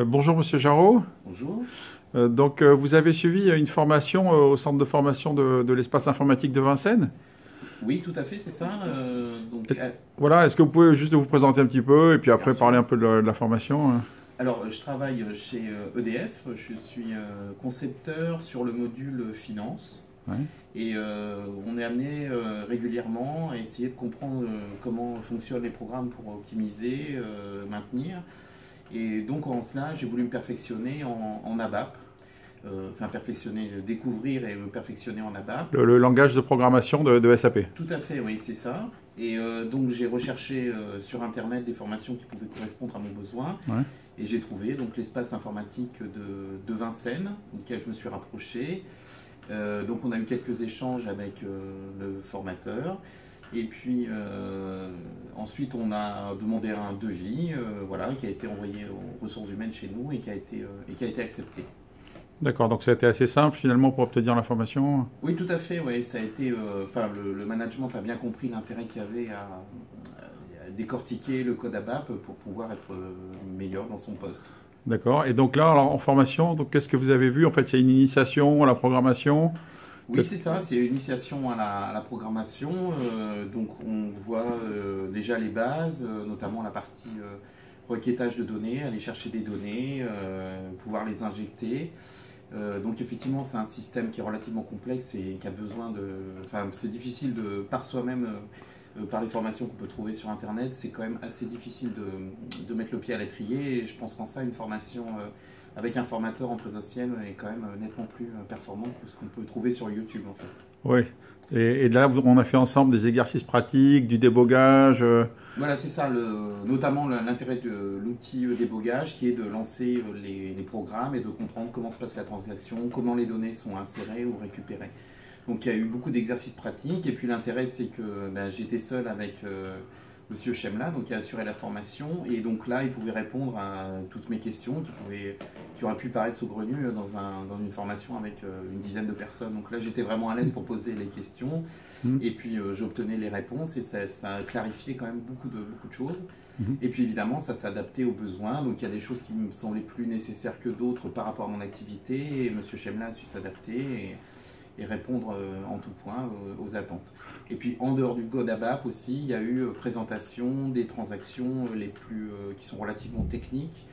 Bonjour Monsieur Jarreau. Bonjour. Vous avez suivi une formation au centre de formation de l'espace informatique de Vincennes. Oui, tout à fait, c'est ça. Est- Voilà, est-ce que vous pouvez juste vous présenter un petit peu et puis Bien après parler sûr. un peu de la formation Alors, je travaille chez EDF. Je suis concepteur sur le module finance. Ouais. Et on est amené régulièrement à essayer de comprendre comment fonctionnent les programmes pour optimiser, maintenir. Et donc, en cela, j'ai voulu me perfectionner en ABAP. Enfin, perfectionner, découvrir et me perfectionner en ABAP. Le langage de programmation de SAP. Tout à fait, oui, c'est ça. Et donc j'ai recherché sur Internet des formations qui pouvaient correspondre à mon besoin. Ouais. Et j'ai trouvé donc l'espace informatique de Vincennes, duquel je me suis rapproché. Donc on a eu quelques échanges avec le formateur. Et puis ensuite on a demandé un devis, voilà, qui a été envoyé aux ressources humaines chez nous et qui a été accepté. D'accord, donc ça a été assez simple finalement pour obtenir la formation. Oui, tout à fait. Ouais, ça a été. Enfin, le management a bien compris l'intérêt qu'il y avait à décortiquer le code ABAP pour pouvoir être meilleur dans son poste. D'accord. Et donc là, alors, en formation, donc qu'est-ce que vous avez vu? En fait, c'est une initiation à la programmation. Oui, Qu'est-ce- c'est ça. C'est une initiation à la programmation. Donc, on voit déjà les bases, notamment la partie requêtage de données, aller chercher des données, pouvoir les injecter. Donc effectivement, c'est un système qui est relativement complexe et qui a besoin de... Enfin, c'est difficile de, par soi-même, par les formations qu'on peut trouver sur Internet, c'est quand même assez difficile de mettre le pied à l'étrier. Et je pense qu'en ça, une formation avec un formateur en présentiel est quand même nettement plus performante que ce qu'on peut trouver sur YouTube, en fait. Oui. Et là, on a fait ensemble des exercices pratiques, du débogage. Voilà, c'est ça, notamment l'intérêt de l'outil débogage qui est de lancer les programmes et de comprendre comment se passe la transaction, comment les données sont insérées ou récupérées. Donc il y a eu beaucoup d'exercices pratiques et puis l'intérêt c'est que ben, j'étais seul avec Monsieur Chemla, donc qui a assuré la formation et donc là il pouvait répondre à toutes mes questions qui auraient pu paraître saugrenues dans une formation avec une dizaine de personnes. Donc là j'étais vraiment à l'aise pour poser les questions Hmm. et puis j'obtenais les réponses et ça a clarifié quand même beaucoup de choses. Mhm. Et puis évidemment, ça s'est adapté aux besoins. Donc il y a des choses qui me semblaient plus nécessaires que d'autres par rapport à mon activité. Et M. Chemla a su s'adapter et répondre en tout point aux attentes. Et puis en dehors du code ABAP aussi, il y a eu présentation des transactions qui sont relativement techniques.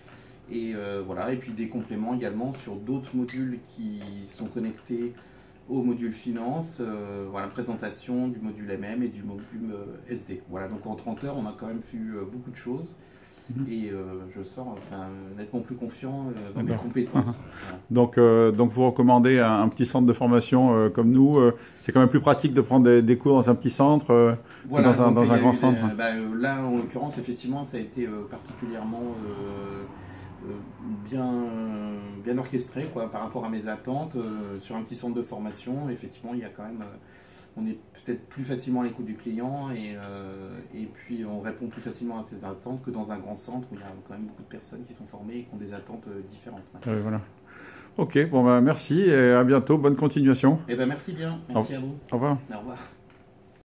Et voilà, et puis des compléments également sur d'autres modules qui sont connectés au module finance, voilà, présentation du module MM et du module SD. Voilà, donc en 30 heures, on a quand même vu beaucoup de choses Mhm. et je sors enfin, nettement plus confiant dans mes D'accord. compétences. Voilà. Donc vous recommandez un petit centre de formation comme nous. C'est quand même plus pratique de prendre des cours dans un petit centre que Voilà, donc dans il y un a grand eu centre. bah, là en l'occurrence effectivement ça a été particulièrement euh, bien orchestré quoi, par rapport à mes attentes sur un petit centre de formation. Effectivement, il y a quand même on est peut-être plus facilement à l'écoute du client et puis on répond plus facilement à ses attentes que dans un grand centre où il y a quand même beaucoup de personnes qui sont formées et qui ont des attentes différentes. Ouais. Voilà. Ok, bon bah merci et à bientôt. Bonne continuation. Eh ben merci bien, Au merci à vous. au revoir. Au revoir.